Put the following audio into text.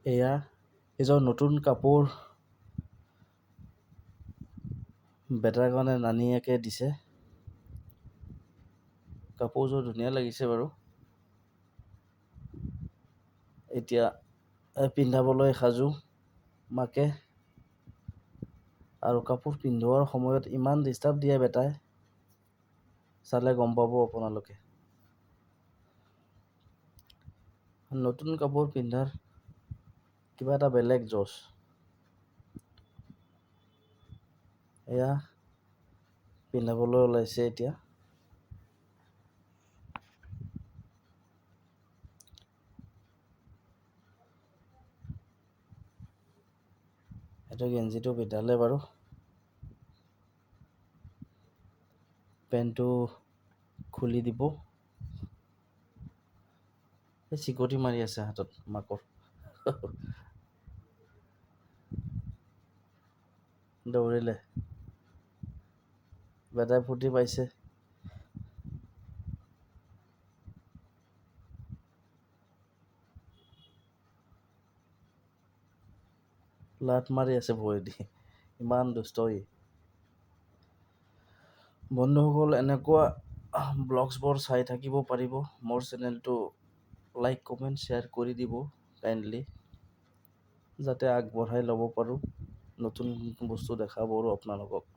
এয়া এযোৰ নতুন কাপোৰ বেটাৰ কাৰণে নানীয়েকে দিছে। কাপোৰযোৰ ধুনীয়া লাগিছে বাৰু। এতিয়া পিন্ধাবলৈ সাজু মাকে। আৰু কাপোৰ পিন্ধোৱাৰ সময়ত ইমান ডিষ্টাৰ্ব দিয়ে বেটাই, চালে গম পাব আপোনালোকে। নতুন কাপোৰ পিন্ধাৰ কিবা এটা বেলেগ জোচ। এয়া পিন্ধাবলৈ ওলাইছে এতিয়া। এইটো গেঞ্জিটো পিন্ধালে বাৰু। পেণ্টটো খুলি দিব। চিকটি মাৰি আছে হাতত মাকৰ। দৌৰিলে। বেটাই ফূৰ্তি পাইছে। লাত মাৰি আছে ভৰিদি, ইমান দুষ্ট ই। বন্ধুসকল, এনেকুৱা ব্লগছবোৰ চাই থাকিব পাৰিব। মোৰ চেনেলটো লাইক কমেণ্ট শ্বেয়াৰ কৰি দিব কাইণ্ডলি, যাতে আগবঢ়াই ল'ব পাৰোঁ, নতুন বস্তু দেখাব পাৰোঁ আপোনালোকক।